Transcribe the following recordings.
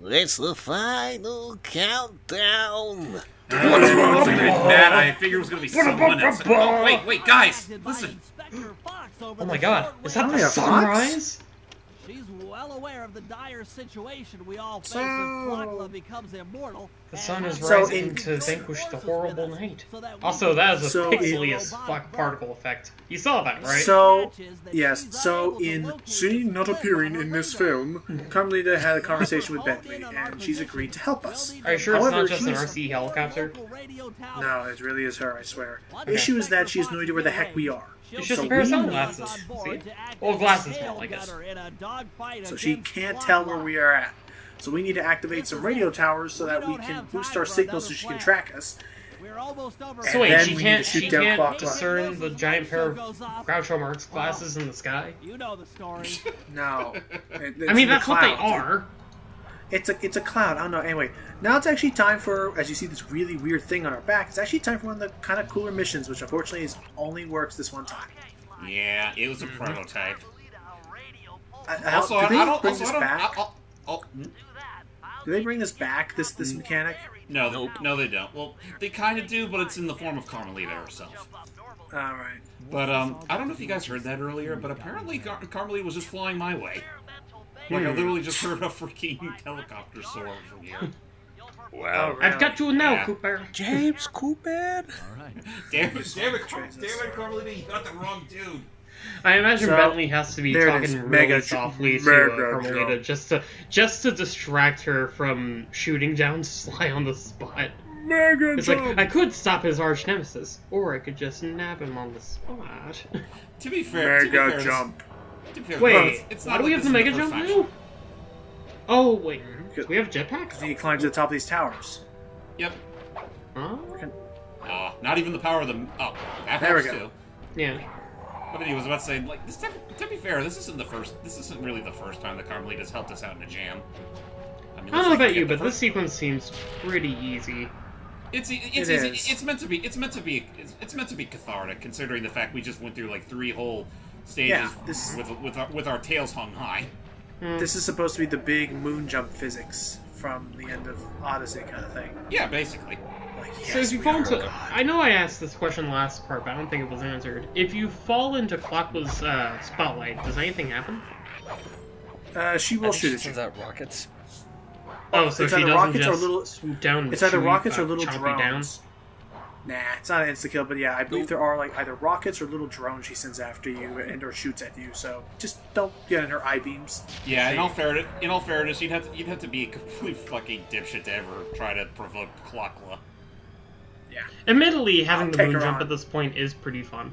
It's the final countdown. Matt, I figured it was going to be someone else. Oh, wait, guys, listen. Oh my god, is that the sunrise? She's well aware of the dire situation we all face if Flakla becomes immortal. The sun is rising to vanquish the horrible night. Also, that is a pixely as fuck particle effect. You saw that, right? So, yes. So, in seeing not appearing in this film, Carmelita had a conversation with Bentley, and she's agreed to help us. Are you sure it's not just an RC helicopter? No, it really is her, I swear. The issue is that she has no idea where the heck we are. It's just a pair of sunglasses. See? Well, glasses smell, I guess. So she can't tell where we are at. So we need to activate some radio towers so that we can boost our signal so she can track us. So wait, she can't discern the giant pair of Groucho Marx glasses in the sky? You know the story. No. I mean, that's what they are. It's a cloud. I don't know. Anyway, now it's actually time for, as you see this really weird thing on our back, it's actually time for one of the kind of cooler missions, which unfortunately only works this one time. Yeah, it was a prototype. Do they bring this back, this mechanic? No, they don't. Well, they kind of do, but it's in the form of Carmelita herself. Alright. But, I don't know if you guys heard that earlier, but apparently Carmelita was just flying my way. Like, I literally just heard a freaking helicopter soar from here. Wow. I've got you now, Cooper. James Cooper? Alright. Damn it, Carmelita, you got the wrong dude. I imagine Bentley has to be talking really softly to Carmelita just to distract her from shooting down Sly on the spot. It's like, I could stop his arch nemesis, or I could just nab him on the spot. To be fair, Wait, it's why not do we like have the this is mega the jump first now? Oh, wait. We have jetpacks? You climb to the top of these towers. Yep. Huh? Not even the power of the... Oh, that there we helps go. too. Yeah. But anyway, I was about to say, like, to be fair, this isn't really the first time that Carmelita's helped us out in a jam. I mean, I don't know about you, but this sequence seems pretty easy. It's easy. It's meant to be cathartic, considering the fact we just went through like 3 whole stages with our tails hung high. This is supposed to be the big moon jump physics from the end of Odyssey kind of thing. Yeah, basically. Like, yes, So if you fall into... I know I asked this question last part, but I don't think it was answered. If you fall into Clockla's spotlight, does anything happen? She will shoot at you. Sends out rockets. Oh, so it's she either doesn't rockets just or little, swoop down and it's either shoot, rockets or little chomp you drones. down? Nah, it's not an insta-kill, but yeah, I believe there are like either rockets or little drones she sends after you and or shoots at you, so just don't get in her I-beams. Yeah, in all fairness, you'd have to be a complete fucking dipshit to ever try to provoke Clockla. Yeah. Admittedly, having the moon jump at this point is pretty fun.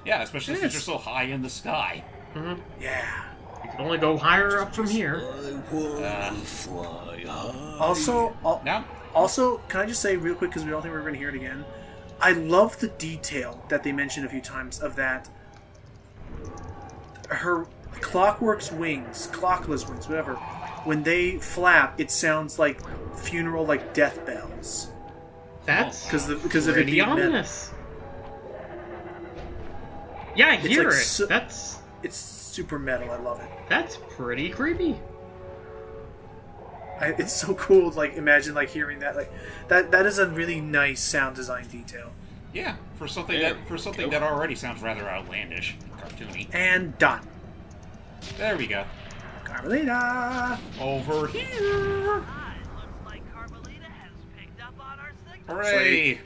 Yeah, especially since you're so high in the sky. Mm-hmm. Yeah. You can only go higher up from here. Fly high. Also, can I just say real quick, because we don't think we're going to hear it again, I love the detail that they mentioned a few times of that. Her Clockla's wings, whatever, when they flap, it sounds like funeral, like death bells. That's because of it pretty being ominous. Yeah, I hear like it. It's super metal. I love it. That's pretty creepy. It's so cool. Like, imagine like hearing that. Like that is a really nice sound design detail. Yeah, for something that already sounds rather outlandish, cartoony. And done. There we go. Carmelita! Over here! Hooray!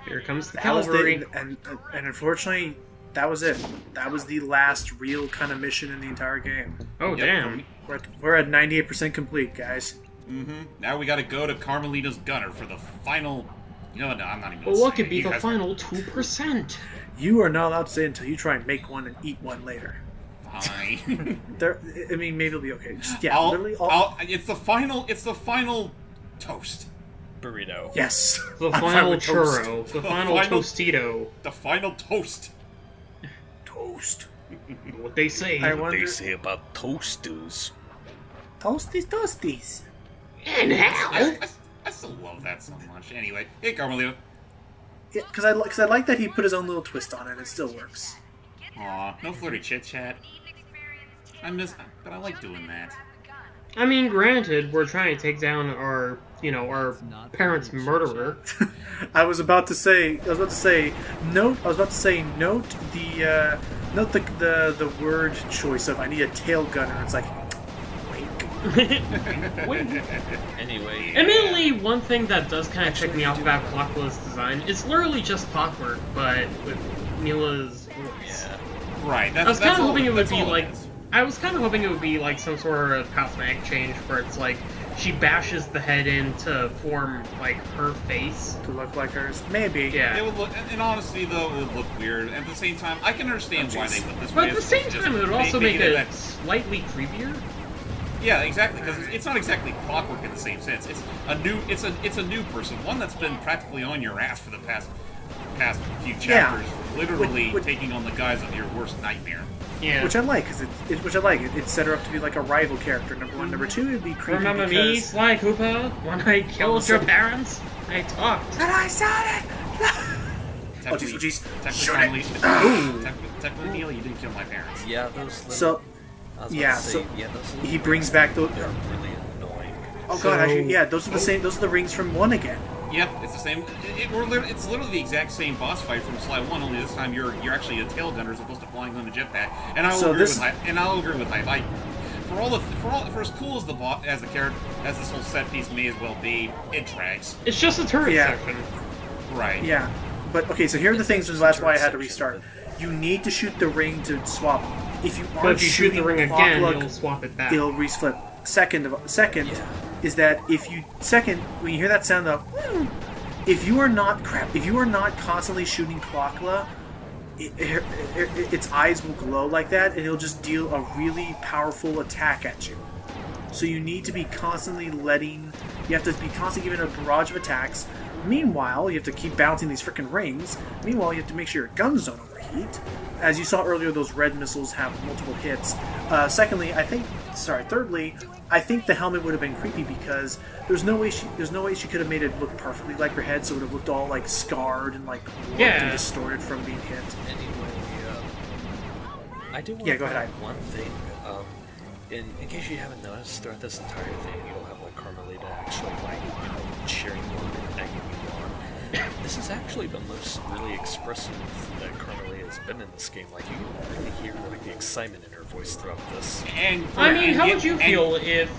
Here comes the cavalry. And unfortunately, that was it. That was the last real kind of mission in the entire game. Oh, damn. We're at 98% complete, guys. Mm-hmm. Now we gotta go to Carmelita's gunner for the final... You know what? No, I'm not even But what could be the final 2%? You are not allowed to say it until you try and make one and eat one later. Fine. I mean, maybe it'll be okay. Just, it's the final toast. Burrito. Yes. The final churro. The final tostito. The final toast. Toast. What they say. What they say about toasters. Toasties. And how? I still love that so much. Anyway, hey Carmelita. Yeah, because I like that he put his own little twist on it. It still works. Aw, no flirty chit chat. But I like doing that. I mean, granted, we're trying to take down our parents' murderer. I was about to say, note the word choice of I need a tail gunner. It's like, wink. Anyway. Admittedly, one thing that does kind of tick me off about Clockwell's design is literally just clockwork, but with Mila's voice. Yeah. Right. I was kind of hoping it would be like. I was kind of hoping it would be like some sort of cosmetic change where it's like she bashes the head in to form like her face To look like hers. Maybe. Yeah. It would look, and honestly though, it would look weird. At the same time, I can understand why they went this But way. at the same time, it would also make it it slightly creepier. Yeah, exactly. Because it's not exactly clockwork in the same sense. It's a new person, one that's been practically on your ass for the past few chapters, literally taking on the guise of your worst nightmare. Yeah. Which I like, because it set her up to be like a rival character. Number one, number two, it'd be creepy. Remember me, Sly Cooper, when I killed your parents? I talked. And I said it. Oh jeez, Technically, Neil, you didn't kill my parents. Yeah, those little... So, those he brings back those. They're really annoying. Oh god, actually, yeah, those are the same. Those are the rings from 1 again. Yep, it's the same. It's literally the exact same boss fight from Sly 1. Only this time you're actually a tail gunner as opposed to flying on a jetpack. And I'll agree with Hype. For as cool as the character as this whole set piece may as well be, it drags. It's just a turret section. Right. Yeah, but okay. So here are the things. That's why I had to restart. You need to shoot the ring to swap. If you aren't But if you shoot the ring again, Clockluck, it'll swap it back. It'll reflip. Second is that when you hear that sound though, if you are not constantly shooting Clockla, its eyes will glow like that, and it'll just deal a really powerful attack at you. So you need to be constantly you have to be constantly giving a barrage of attacks. Meanwhile, you have to keep bouncing these freaking rings. Meanwhile, you have to make sure your guns don't overheat. As you saw earlier, those red missiles have multiple hits. Thirdly, I think the helmet would have been creepy because there's no way she could have made it look perfectly like her head, so it would have looked all like scarred and like warped and distorted from being hit. Anyway, I do want to go ahead. one thing. In case you haven't noticed, throughout this entire thing, you'll have like Carmelita actually like cheering you on and egging you on. This is actually the most really expressive that Carmelita has been in this game. Like you can really hear like the excitement in her voice throughout this. How would you feel if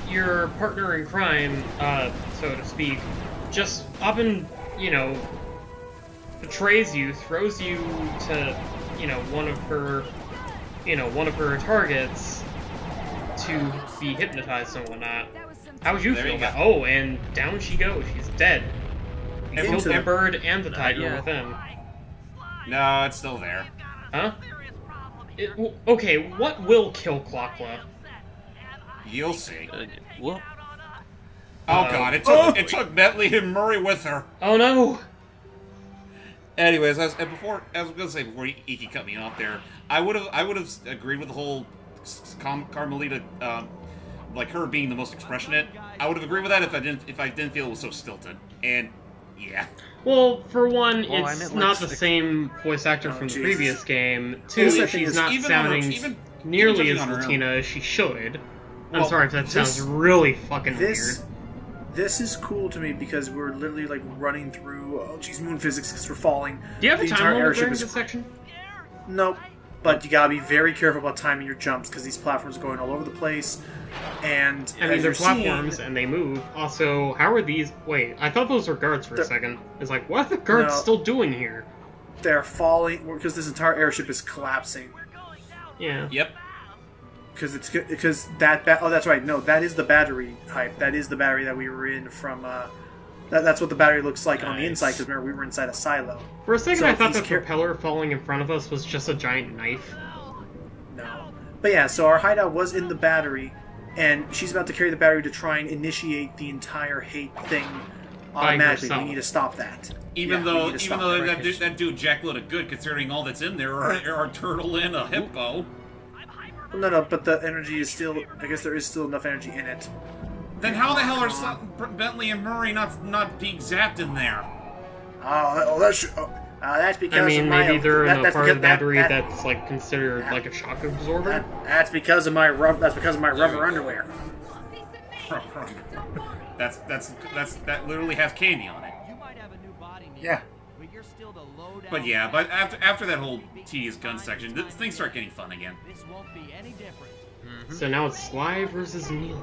your partner in crime, so to speak, just often, betrays you, throws you to, one of her targets to be hypnotized and whatnot? How would you feel about? Oh, and down she goes. She's dead. We killed the bird and the tiger with him. No, it's still there. Huh? Okay, what will kill Clockla? You'll see. Well, oh god, it took Bentley and Murray with her. Oh no! Anyways, I was gonna say before Iki cut me off there, I would have agreed with the whole Carmelita, like her being the most expressionate. I would have agreed with that if I didn't feel it was so stilted. And yeah. Well, for one, it's not the same voice actor from the previous game. Two, she's not sounding nearly as Latina as she should. I'm sorry if that sounds really fucking weird. This is cool to me because we're literally like running through moon physics because we're falling. Do you have a time limit during this section? Nope. But you gotta be very careful about timing your jumps because these platforms are going all over the place. And I mean, they're platforms and they move. Also, how are these? Wait, I thought those were guards for a second. It's like, what are the guards still doing here? They're falling because this entire airship is collapsing. Yeah. Yep. Because that's right. No, that is the battery Hype. That is the battery that we were in from. That's what the battery looks like on the inside. Because remember, we were inside a silo. For a second, I thought the propeller falling in front of us was just a giant knife. No, but yeah. So our hideout was in the battery, and she's about to carry the battery to try and initiate the entire hate thing automatically. We need to stop that. Even though that dude Jack loaded good, considering all that's in there are a turtle and a hippo. No, but the energy is still. I guess there is still enough energy in it. Then how the hell are Bentley and Murray not being zapped in there? That's because. I mean, maybe they're in a part of the battery that's like considered like a shock absorber. That's because of my rubber underwear. That literally has candy on it. You might have a new body, Neil, Yeah. but you're still the low-down. But yeah, but after that whole tedious gun section, things start getting fun again. This won't be any different. So now it's Sly versus Neela.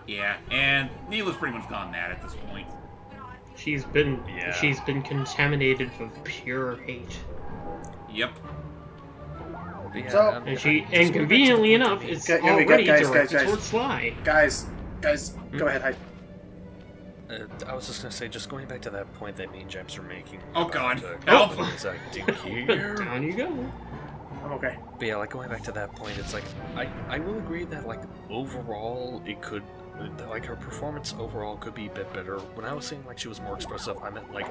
Yeah, and Neela's pretty much gone mad at this point. She's been contaminated with pure hate. Yep. Yeah, So- And conveniently enough, it's already directed towards Sly. Guys, go ahead, Hype. I was just gonna say, just going back to that point that me and James are making. Oh, about God. the Help! things I do here. Down you go. I'm okay. But yeah, like going back to that point, it's like I will agree that like overall it could, like her performance overall could be a bit better. When I was saying like she was more expressive, I meant like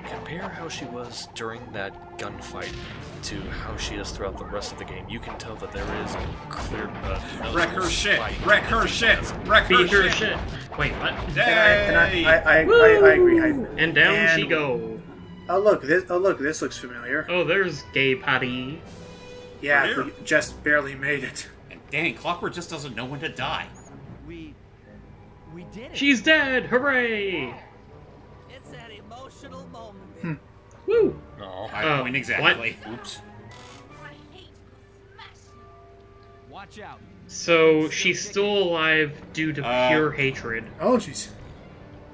compare how she was during that gunfight to how she is throughout the rest of the game. You can tell that there is a clear Wreck her shit! fight. Wreck her shit! Wreck her Beat her shit! shit. Wait, what? And I Woo! agree, Hype. And down she go. Oh look, this looks familiar. Oh, there's Gay Patty. Yeah, Where? we just barely made it. And dang, Clockwork just doesn't know when to die. We did it. She's dead! Hooray! It's that emotional moment. Woo! No. I point exactly. Oops. Watch out. So she's still alive due to pure hatred. Oh jeez.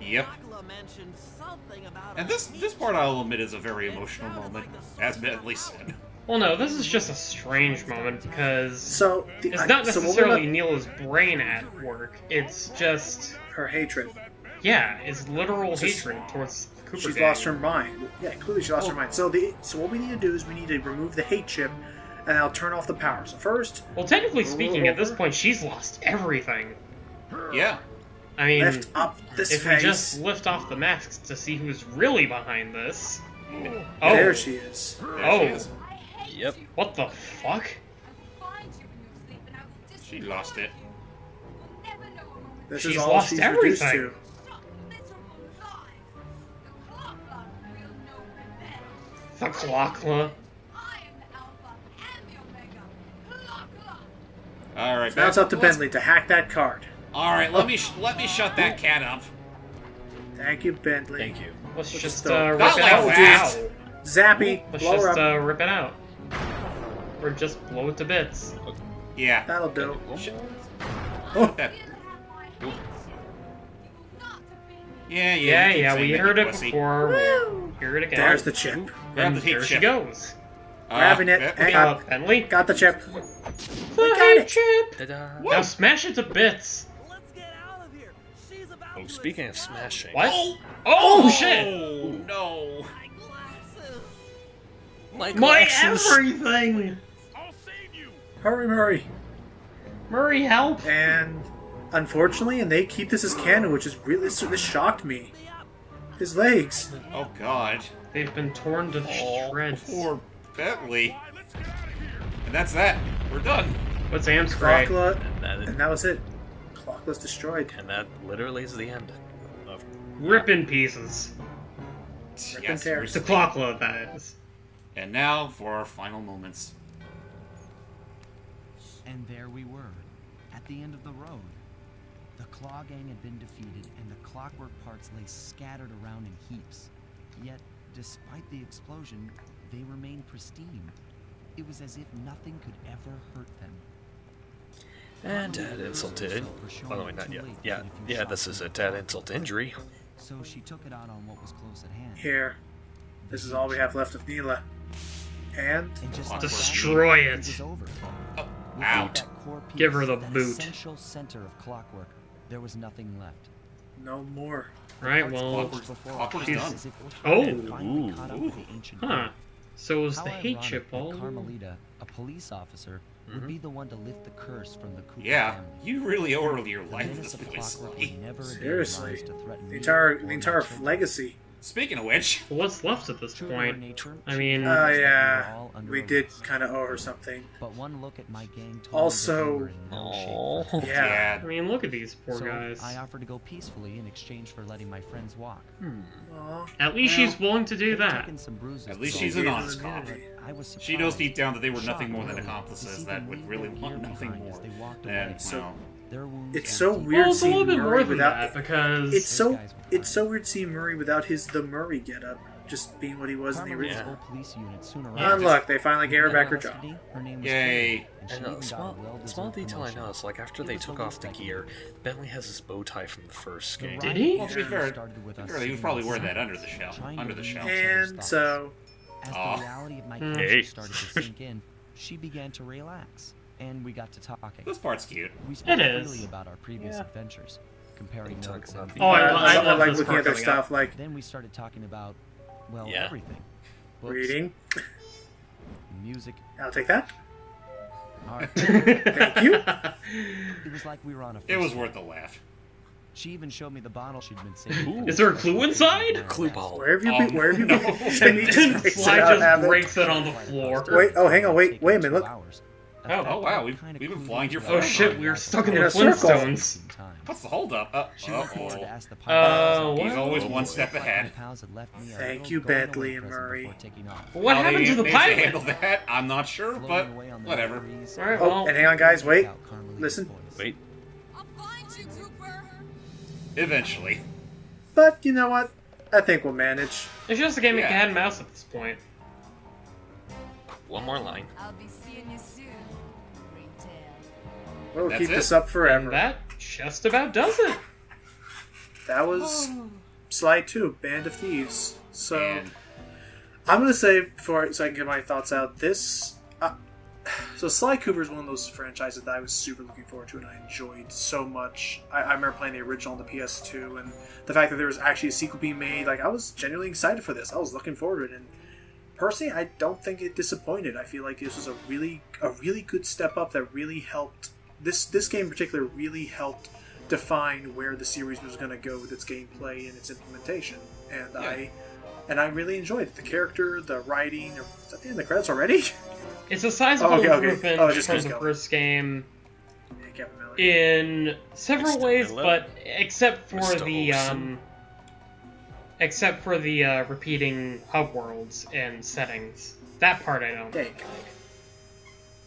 Yep. Dracula mentioned something about And this part I'll admit is a very emotional moment, as Bentley said. Well, no, this is just a strange moment because So it's not necessarily so Neela's brain at work. It's just, her hatred. yeah, it's literal Just- hatred towards Cooper. She's gang. lost her mind. Yeah, clearly she lost her mind. So what we need to do is we need to remove the hate chip, and I'll turn off the power. So first, Well, technically speaking, at this point, she's lost everything. Yeah. I mean, lift up this if face. we just lift off the masks to see who's really behind this. There she is. There she is. Yep. What the fuck? She lost it. This She's is all lost she's everything. reduced The Clockla. All right. to. Now it's up to let's- Bentley to hack that card. All right. Let me shut that cat up. Thank you, Bentley. Thank you. Let's Let's just just, rip not it like out. that. Wow. Zappy, Let's blow her just up. rip it out. Or just blow it to bits. Yeah. That'll do. Oh. That. Yeah. We heard it before. We'll hear it again. There's the chip. Grab And the hate there she chip. goes. Grabbing it. Yep. Hang Uh, on. Bentley. Got the chip. The got hate it. chip. Ta-da. Now smash it to bits. Let's get out of here. She's about Oh, to speaking of explode. smashing. What? Oh. Oh, shit! Oh no. My glasses. My My glasses. everything! Hurry, Murray. Murray, help! And unfortunately, and they keep this as canon, which is really this shocked me. His legs. Oh God. They've been torn to shreds. Poor Bentley. And that's that. We're done. What's Am's spray? Clockla, And and that was it. Clockla's destroyed. that literally is the end of. Rip in pieces. and tear. The Clockla, that is. And now for our final moments. And there we were, at the end of the road. The Claw Gang had been defeated, and the clockwork parts lay scattered around in heaps. Yet, despite the explosion, they remained pristine. It was as if nothing could ever hurt them. And add insult to Oh, no, not yet. Yeah, this is it. Add insult to injury. So she took it out on what was close at hand. Here. This is all we have left of Neela. And And just like Destroy that, it. was over. Oh, Without out. that core piece, Give her the that boot. essential center of clockwork, there was nothing left. no more. Right, well. Clockwork's she's- done. As if Oh. they had finally caught up with the ancient Huh. world. So it was How the hate ironic chip that all. Carmelita, a police officer, would be the one to lift the curse from the Cooper Yeah, family. you really owe your The life to menace this of place. clockwork would never again Seriously. rise to threaten The me entire or the my entire children. legacy. Speaking of which, Well, what's left at this True to her point? nature, I she mean- told us that we were Yeah. all under We arrest. did kind of owe her something. But one look at my gang told Also- me that we were in no shape for Oh. Yeah. yeah, I mean, look at these poor so guys. I offered to go peacefully in exchange for letting my friends walk. Aw. At least she's willing to do They'd that. taken some bruises, at least so she's Gave an her honest cop. immunity. I was surprised. She knows deep down that they were shocked, nothing more than really, to accomplices see that them would leave really their want gear nothing behind more as they walked than, away. So- well, Their wounds It's and so deep- weird Well, it's a seeing little bit Murray more than without. that because It's so Those guys were it's fine. so weird seeing Murray without the Murray getup, just being what he was in the Carmeline's original. old police unit soon Yeah, And look, they finally gave her back her job. custody, her name was Yay. Karen, and she And even a got small, well-deserved small detail I promotion. noticed, like after It they was took the off the least I gear, could do. Bentley has his bow tie from the first The game. riot Did he? Well, to be actually fair, started with us he was sitting probably on wearing the that side, under the shell. trying Under to the read shell. each other's And thoughts. so, As Aw. the reality of my Hey. capture started to sink in, she began to relax, and we got to talking. This part's cute. We spoke It is. freely about our previous adventures, comparing Talk notes, about and the- Oh, I I love like this looking part at their coming stuff, up. like then we started talking about, well, Yeah. everything. Books, reading. music, I'll take that. art. Thank you. It was like we were on a It first was date. worth a laugh. She even showed me the bottle she'd been saving. for Is there a the clue special inside? occasion of Clue our ball. Where have you been? Where have you no. been? And He just breaks it Sly out, just have it. breaks it on the floor. Wait, oh, hang on, wait, Taking wait a minute, 2 look. hours. Oh, wow, we've Kinda been clued flying here into for Oh our shit, time we were back stuck in In the a circle. Flintstones. What's the holdup? She looked forward to ask the Oh, pilot. what? He's always one step My ahead. pals had left me a Thank little you, going away Bentley and present Murray. before taking off. What How happened they to the managed pilot? handle that, I'm not sure, Floating but away on the whatever. breeze, Alright, Oh, well, and hang on, guys, wait. out Carmeline's Listen. voice. Wait, I'll find you, Cooper. Eventually. But you know what? I think we'll manage. it's just a game of Yeah. cat and mouse at this point. one more line. I'll be seeing you soon, Ringtail. We'll That's keep it? this up And forever. that just about does it. That was Slide 2, Band of Thieves. So And I'm gonna say before, so I can get my thoughts out. This, so Sly Cooper is one of those franchises that I was super looking forward to, and I enjoyed so much. I remember playing the original on the PS2, and the fact that there was actually a sequel being made. Like, I was genuinely excited for this. I was looking forward to it, and personally, I don't think it disappointed. I feel like this was a really good step up that really helped. This game in particular really helped define where the series was going to go with its gameplay and its implementation, and Yeah. I really enjoyed it. The character, the writing. Is that the end of the credits already? It's a sizable Oh, okay. improvement Oh, it just from keeps the going. first game Yeah, Captain Miller. in several Still ways, below. but except for Mr. the Olsen. repeating hub worlds and settings. That part I don't There you like. go.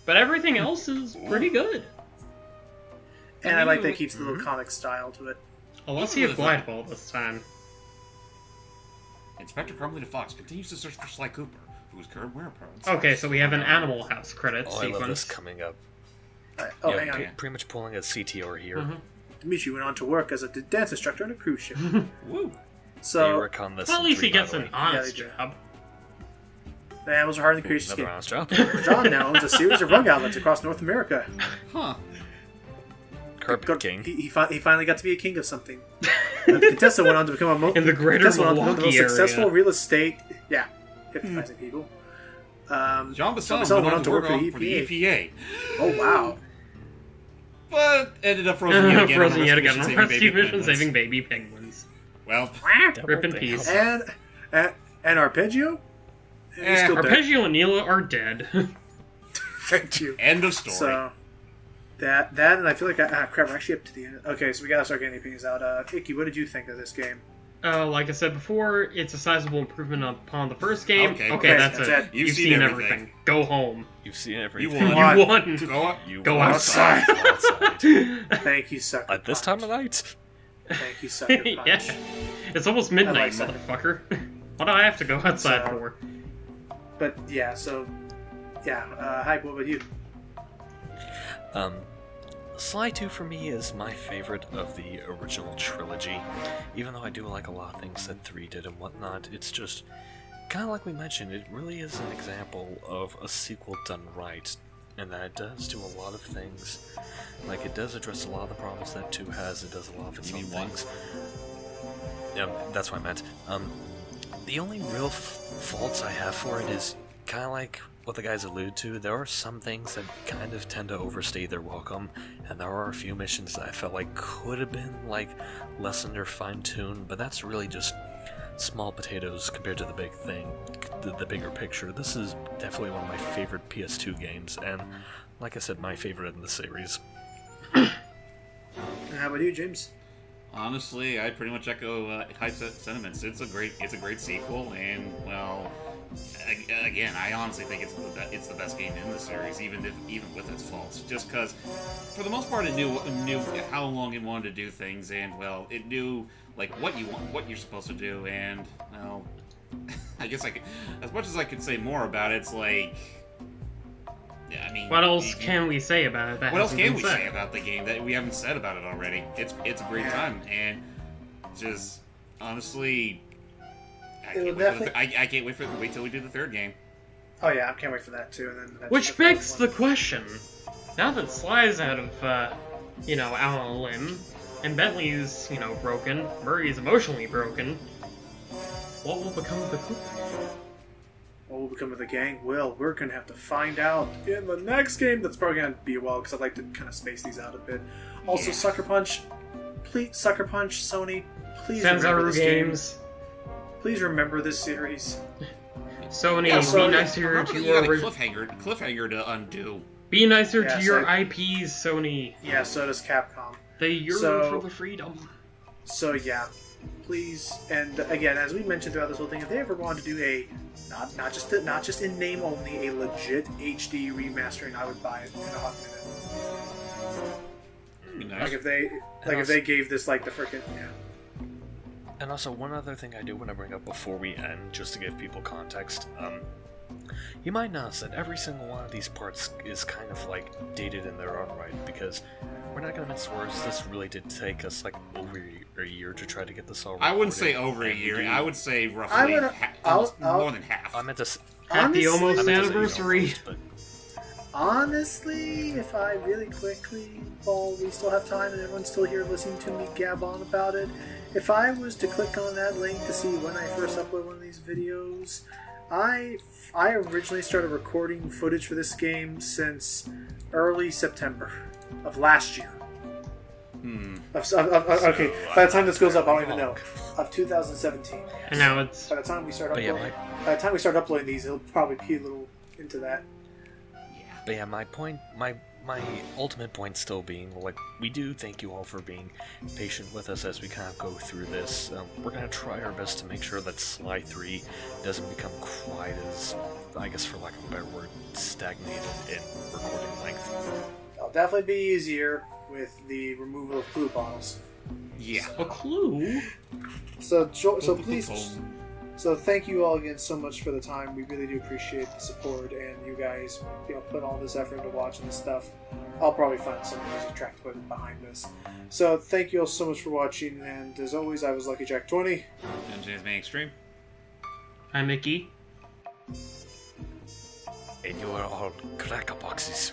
But everything else is pretty good. And I like that it Mhm. keeps the little comic style to it. Oh, let's see a glide ball this time. Inspector Carmelita Fox continues to search for Sly Cooper, whose current whereabouts. Okay, so we have an Animal House credit Oh, I love this sequence. coming up. Alright, oh, Yeah, hang on. pretty much pulling a CTR here. Mhm. Dimitri went on to work as a dance instructor on a cruise ship. Woo! They So, work on this. Well, at in least 3, he by gets the an way. honest Yeah, they do. job. the animals are hard in the creation Another scheme. honest job. John now owns a series of rug outlets across North America. Huh. Carpet King. He finally got to be a king of something. Contessa went on to become In the greater Contessa went on to become the most Milwaukee area. successful real estate. Yeah, hypnotizing people. John Basson Basson went on to work for for the EPA, Oh wow! but ended up frozen yet again. Frozen on yet a again. rescue Rescue mission penguins. saving baby penguins. Well, Rip in peace. And Arpeggio. He's still dead. Arpeggio and Neela are dead. Thank you. end of story. So that and I feel like crap. We're actually up to the end. Okay, so we gotta start getting the opinions out. Icky, what did you think of this game? Like I said before, it's a sizable improvement upon the first game. Okay, that's that's it. it. You've seen everything. Go home. You've seen You everything. won. You won. Go up. You Go won. outside. Outside. Thank you, sucker. At this punch. time of night. Thank you, sucker. Punch. Yeah. It's almost midnight, that. motherfucker. What do I have to go outside So- for? But yeah, so yeah. Hype. What about you? Sly 2 for me is my favorite of the original trilogy. Even though I do like a lot of things that 3 did and whatnot, it's just kind of like we mentioned, it really is an example of a sequel done right, and that it does do a lot of things. Like, it does address a lot of the problems that 2 has, it does a lot of its own things. Yeah, that's what I meant. The only real faults I have for it is kind of like what the guys allude to. There are some things that kind of tend to overstay their welcome, and there are a few missions that I felt like could have been like lessened or fine-tuned, but that's really just small potatoes compared to the big thing, the bigger picture. This is definitely one of my favorite PS2 games, and like I said, my favorite in the series. And how about you, James? Honestly, I pretty much echo Hype's sentiments. It's a great sequel, and well, again, I honestly think it's the best game in the series, even with its faults. Just because, for the most part, it knew how long it wanted to do things, and well, it knew like what you're supposed to do, and well, I guess as much as I could say more about it, it's like, yeah, I mean, what else can we say about it? What else can we say about the game that we haven't said about it already? It's a great time, and just honestly, I can't wait till we do the third game. Oh yeah, I can't wait for that too. And then which begs the question: now that Sly's out of, out on a limb, and Bentley's, broken, Murray's emotionally broken, what will become of the group? What will become of the gang? Well, we're gonna have to find out in the next game. That's probably gonna be a while because I'd like to kind of space these out a bit. Also, Sucker Punch, Sony, please remember this games. Game. Please remember this series. Sony, be nicer to your cliffhanger to undo. Be nicer to your IPs, Sony. Yeah, so does Capcom. They yearn for the freedom. So yeah, please, and again, as we mentioned throughout this whole thing, if they ever want to do a not just in name only, a legit HD remastering, I would buy it in a hot minute. Nice. If they gave this like the frickin' And also, one other thing I do want to bring up before we end, just to give people context, you might notice that every single one of these parts is kind of like dated in their own right, because we're not gonna mince words, this really did take us like over a year to try to get this all recorded. I wouldn't say over a year, I would say roughly more than half. I meant to at the almost anniversary. But honestly, if I really quickly, while we still have time and everyone's still here listening to me gab on about it, if I was to click on that link to see when I first upload one of these videos, I originally started recording footage for this game since early September of last year. Okay, by the time this goes up, I don't even know. Of 2017. And now it's... By the time we start uploading these, it'll probably be a little into that. But yeah, my ultimate point still being, like, we do thank you all for being patient with us as we kind of go through this. We're going to try our best to make sure that Sly 3 doesn't become quite as, I guess for lack of a better word, stagnated in recording length. It'll definitely be easier with the removal of clue bottles. Yeah. A clue? So please... So thank you all again so much for the time. We really do appreciate the support, and you guys, put all this effort into watching this stuff. I'll probably find some music track to put behind this. So thank you all so much for watching, and as always, I was Lucky Jack 20. And James May Extreme. I'm Mickey. And you are all cracker boxes.